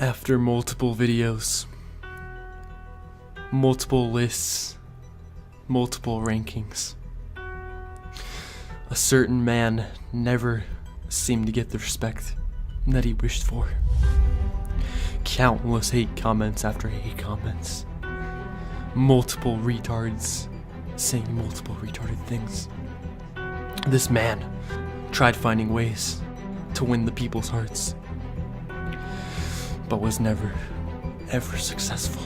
After multiple videos, multiple lists, multiple rankings, a certain man never seemed to get the respect that he wished for. Countless hate comments after hate comments. Multiple retards saying multiple retarded things. This man tried finding ways to win the people's hearts, but was never, ever successful.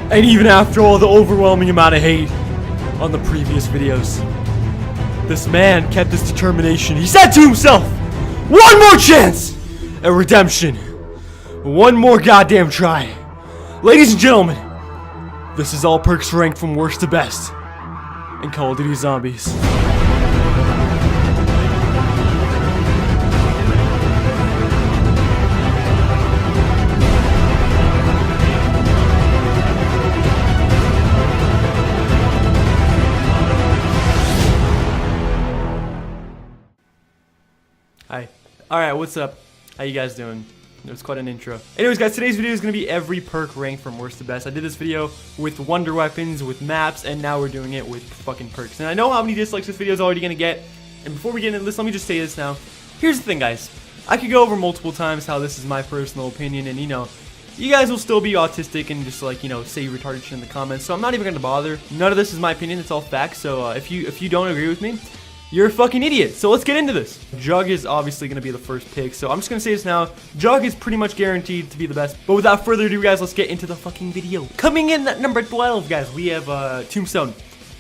And even after all the overwhelming amount of hate on the previous videos, this man kept his determination. He said to himself, one more chance at redemption. One more goddamn try. Ladies and gentlemen, this is all Perks ranked from worst to best in Call of Duty Zombies. Hi. Alright, what's up? How you guys doing? It was quite an intro. Anyways, guys, today's video is going to be every perk ranked from worst to best. I did this video with wonder weapons, with maps, and now we're doing it with fucking perks. And I know how many dislikes this video is already going to get. And before we get into this, let me just say this now. Here's the thing, guys. I could go over multiple times how this is my personal opinion, and, you know, you guys will still be autistic and just, like, you know, say retarded shit in the comments. So I'm not even going to bother. None of this is my opinion. It's all facts. So if you don't agree with me, you're a fucking idiot. So let's get into this. Jug is obviously going to be the first pick. So I'm just going to say this now. Jug is pretty much guaranteed to be the best. But without further ado, guys, let's get into the fucking video. Coming in at number 12, guys, we have Tombstone.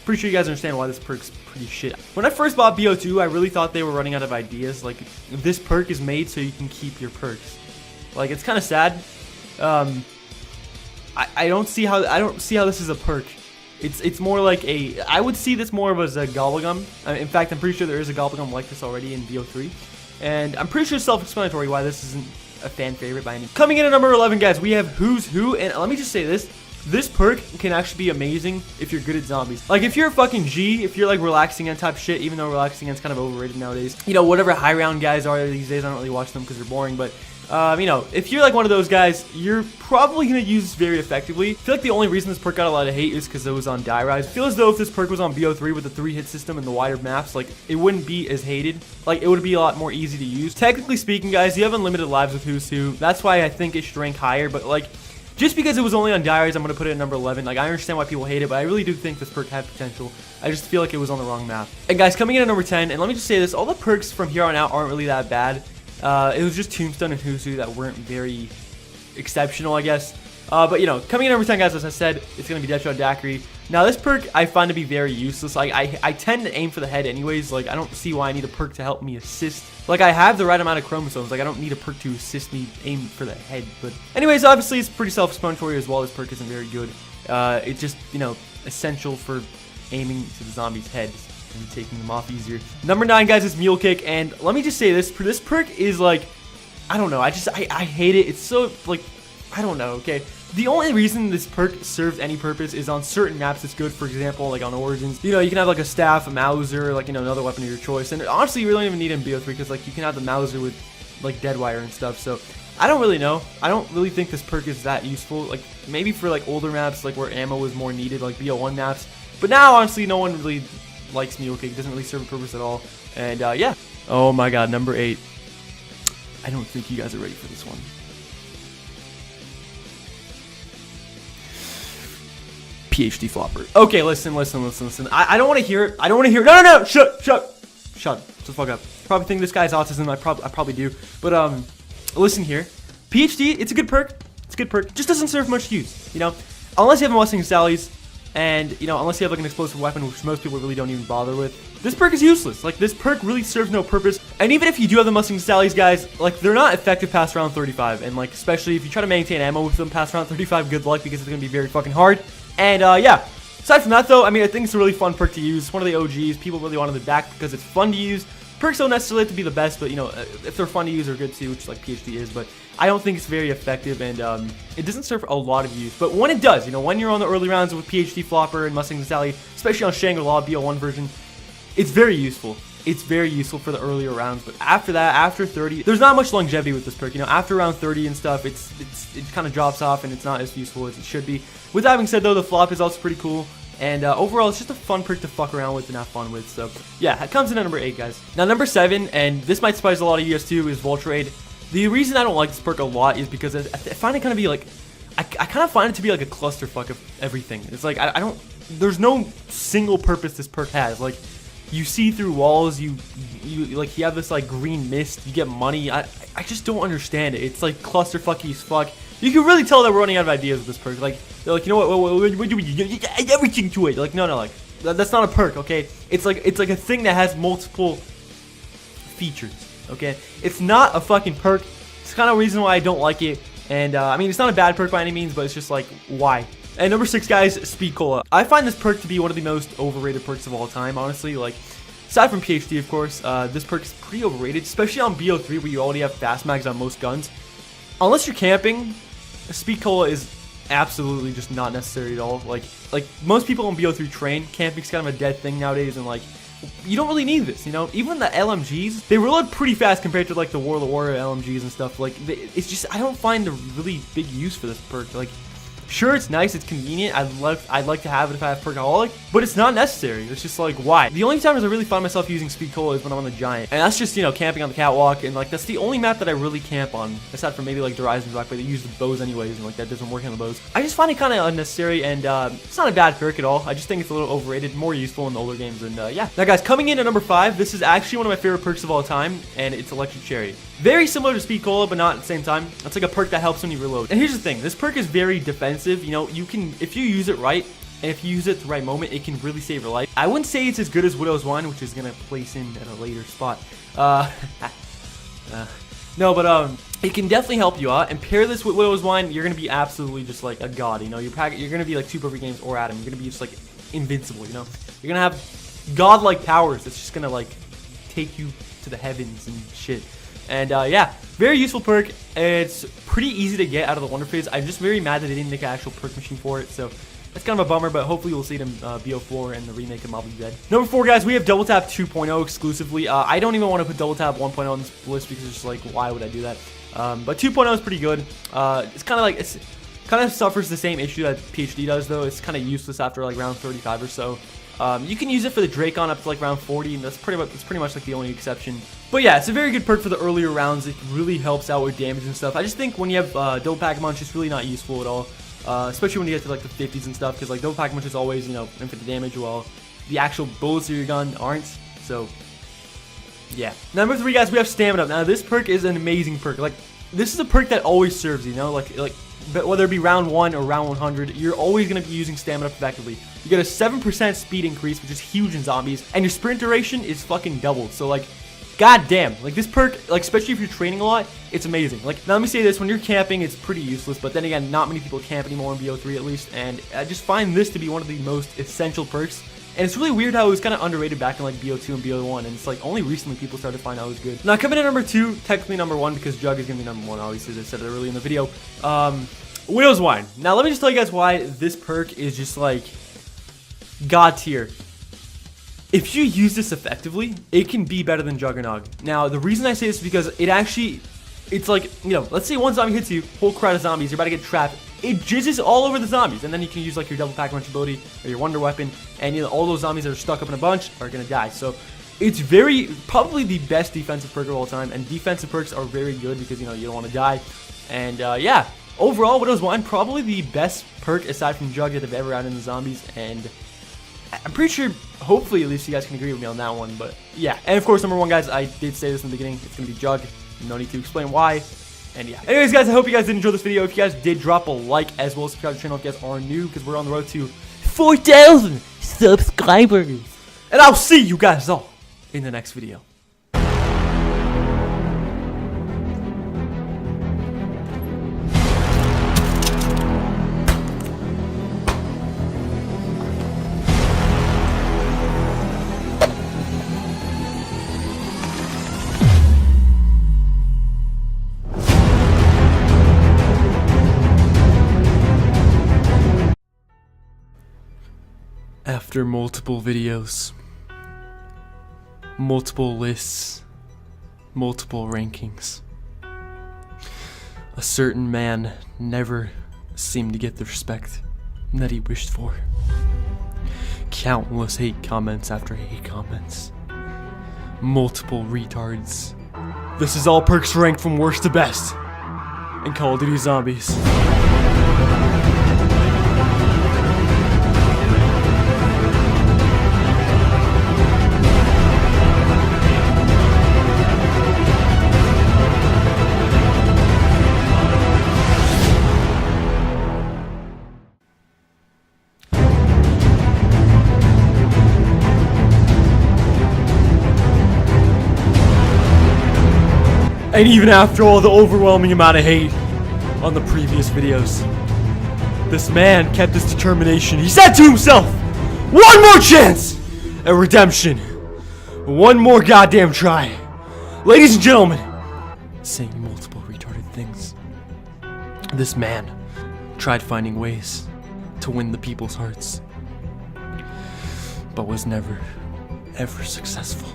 Pretty sure you guys understand why this perk's pretty shit. When I first bought BO2, I really thought they were running out of ideas. Like, this perk is made so you can keep your perks. Like, it's kind of sad. I don't see how this is a perk. It's more like I would see this more of as a gobblegum. In fact, I'm pretty sure there is a gobblegum like this already in BO3. And I'm pretty sure it's self-explanatory why this isn't a fan favorite by any. Coming in at number 11, guys, we have Who's Who. And let me just say this. This perk can actually be amazing if you're good at zombies. Like, if you're a fucking G, if you're like relaxing end type shit, even though relaxing end's kind of overrated nowadays. You know, whatever high round guys are these days, I don't really watch them because they're boring, but you know, if you're like one of those guys, you're probably going to use this very effectively. I feel like the only reason this perk got a lot of hate is because it was on Die Rise. I feel as though if this perk was on BO3 with the 3-hit system and the wider maps, like, it wouldn't be as hated. Like, it would be a lot more easy to use. Technically speaking, guys, you have unlimited lives with Who's Who. That's why I think it should rank higher, but like, just because it was only on Die Rise, I'm going to put it at number 11. Like, I understand why people hate it, but I really do think this perk had potential. I just feel like it was on the wrong map. And guys, coming in at number 10, and let me just say this, all the perks from here on out aren't really that bad. It was just Tombstone and Who's Who that weren't very exceptional, I guess. But, you know, coming in at number 10, guys, as I said, it's going to be Deadshot Daiquiri. Now, this perk I find to be very useless. Like, I tend to aim for the head anyways. Like, I don't see why I need a perk to help me assist. Like, I have the right amount of chromosomes. Like, I don't need a perk to assist me aim for the head. But anyways, obviously, it's pretty self-explanatory as well. This perk isn't very good. It's just, you know, essential for aiming to the zombie's heads and taking them off easier. Number 9, guys, is Mule Kick. And let me just say this. This perk is, like, I don't know. I hate it. It's so, like, I don't know, okay? The only reason this perk serves any purpose is on certain maps it's good. For example, like on Origins, you know, you can have like a staff, a Mauser, like, you know, another weapon of your choice. And honestly, you really don't even need it in BO3 because, like, you can have the Mauser with, like, Deadwire and stuff. So I don't really know. I don't really think this perk is that useful. Like, maybe for, like, older maps, like, where ammo is more needed, like BO1 maps. But now, honestly, no one really likes Mule Kick. It doesn't really serve a purpose at all. And, yeah. Oh, my God. Number 8. I don't think you guys are ready for this one. PhD flopper. Okay, listen. I don't want to hear it. I don't want to hear it. No. Shut. Shut the fuck up. Probably think this guy's autism. I probably do. But, listen here. PhD, it's a good perk. It's a good perk. Just doesn't serve much use, you know? unless you have Mustang Sallies, and, you know, unless you have like an explosive weapon, which most people really don't even bother with, this perk is useless. Like, this perk really serves no purpose. And even if you do have the Mustang Sallies, guys, like, they're not effective past round 35. And, like, especially if you try to maintain ammo with them past round 35, good luck, because it's going to be very fucking hard. And, yeah. Aside from that, though, I mean, I think it's a really fun perk to use. It's one of the OGs. People really wanted it back because it's fun to use. Perks don't necessarily have to be the best, but, you know, if they're fun to use, they're good too, which, like, PhD is. But I don't think it's very effective, and it doesn't serve a lot of use. But when it does, you know, when you're on the early rounds with PhD Flopper and Mustang Sally, especially on Shangri-La BO1 version, it's very useful. It's very useful for the earlier rounds. But after that, after 30, there's not much longevity with this perk. You know, after round 30 and stuff, it kind of drops off, and it's not as useful as it should be. With that being said, though, the flop is also pretty cool. And overall, it's just a fun perk to fuck around with and have fun with. So, yeah, it comes in at number 8, guys. Now, number 7, and this might surprise a lot of you guys too, is Voltrade. The reason I don't like this perk a lot is because I find it kind of be like, I kind of find it to be like a clusterfuck of everything. It's like, I don't, there's no single purpose this perk has. Like, you see through walls, you like, you have this like green mist, you get money. I just don't understand it. It's like clusterfucky as fuck. You can really tell that we're running out of ideas with this perk. Like, they're like, you know what do we get everything to it? Like, no, like, that's not a perk, okay? It's like a thing that has multiple features, okay? It's not a fucking perk. It's kind of the reason why I don't like it. And, I mean, it's not a bad perk by any means, but it's just like, why? And number 6, guys, Speed Cola. I find this perk to be one of the most overrated perks of all time, honestly. Like, aside from PhD, of course, this perk is pretty overrated, especially on BO3 where you already have fast mags on most guns. Unless you're camping, Speed Cola is absolutely just not necessary at all. Like most people on BO3 train, camping's kind of a dead thing nowadays, and like, you don't really need this, you know? Even the LMGs, they reload pretty fast compared to like the World of Warrior LMGs and stuff. Like, it's just, I don't find a really big use for this perk. Like, sure, it's nice, it's convenient, I'd like to have it if I have Perkaholic, but it's not necessary. It's just like, why? The only times I really find myself using Speed Cola is when I'm on the Giant, and that's just, you know, camping on the catwalk, and like, that's the only map that I really camp on, aside from maybe like the Horizon Rock, where they use the bows anyways, and like, that doesn't work on the bows. I just find it kind of unnecessary, and it's not a bad perk at all. I just think it's a little overrated, more useful in the older games, and yeah. Now guys, coming in at number 5, this is actually one of my favorite perks of all time, and it's Electric Cherry. Very similar to Speed Cola, but not at the same time. It's like a perk that helps when you reload. And here's the thing, this perk is very defensive. You know, you can, if you use it right, and if you use it at the right moment, it can really save your life. I wouldn't say it's as good as Widow's Wine, which is gonna place in at a later spot. No, but it can definitely help you out. And pair this with Widow's Wine, you're gonna be absolutely just like a god. You know, you're gonna be like 2 perfect games or Adam. You're gonna be just like invincible. You know, you're gonna have godlike powers. It's just gonna like take you to the heavens and shit. And yeah, very useful perk. It's pretty easy to get out of the Wonder Phase. I'm just very mad that they didn't make an actual perk machine for it, so that's kind of a bummer, but hopefully we'll see it in BO4 and the remake of Mob Dead. Number 4, guys, we have Double Tap 2.0 exclusively. I don't even want to put Double Tap 1.0 on this list because it's just like, why would I do that? But 2.0 is pretty good. It's kind of like, it's kind of suffers the same issue that PhD does, though. It's kind of useless after like round 35 or so. You can use it for the Dracon up to like round 40, and that's pretty much like the only exception. But yeah, it's a very good perk for the earlier rounds. It really helps out with damage and stuff. I just think when you have double pack munch, it's really not useful at all, especially when you get to like the 50s and stuff, because like double pack munch is always, you know, infinite damage, while the actual bullets of your gun aren't. So yeah. Number 3, guys, we have Stamina. Now this perk is an amazing perk. Like, this is a perk that always serves, you know, like whether it be round 1 or round 100, you're always going to be using Stamina effectively. You get a 7% speed increase, which is huge in zombies, and your sprint duration is fucking doubled. So like, god damn, like this perk, like especially if you're training a lot, it's amazing. Like, now let me say this, when you're camping, it's pretty useless, but then again, not many people camp anymore in BO3 at least, and I just find this to be one of the most essential perks. And it's really weird how it was kind of underrated back in like BO2 and BO1, and it's like only recently people started to find out it was good. Now coming in at number 2, technically number 1 because Jug is going to be number 1, obviously, as I said it earlier in the video. Widow's Wine. Now let me just tell you guys why this perk is just like god tier. If you use this effectively, it can be better than Juggernog. Now the reason I say this is because it's like, you know, let's say one zombie hits you, whole crowd of zombies, you're about to get trapped. It jizzes all over the zombies, and then you can use like your double pack munch ability or your wonder weapon, and you know, all those zombies that are stuck up in a bunch are gonna die. So it's probably the best defensive perk of all time, and defensive perks are very good because, you know, you don't want to die. And yeah, overall, Widow's Wine probably the best perk aside from Jug that I've ever had in the zombies, and I'm pretty sure, hopefully at least you guys can agree with me on that one. But yeah, and of course number 1, guys, I did say this in the beginning, it's gonna be Jug. No need to explain why. And yeah. Anyways, guys, I hope you guys did enjoy this video. If you guys did, drop a like as well as subscribe to the channel if you guys are new, because we're on the road to 4,000 subscribers. And I'll see you guys all in the next video. After multiple videos, multiple lists, multiple rankings, a certain man never seemed to get the respect that he wished for. Countless hate comments after hate comments. Multiple retards. This is all Perks ranked from worst to best in Call of Duty Zombies. And even after all the overwhelming amount of hate on the previous videos, this man kept his determination. He said to himself, one more chance at redemption. One more goddamn try. Ladies and gentlemen, saying multiple retarded things, this man tried finding ways to win the people's hearts, but was never, ever successful.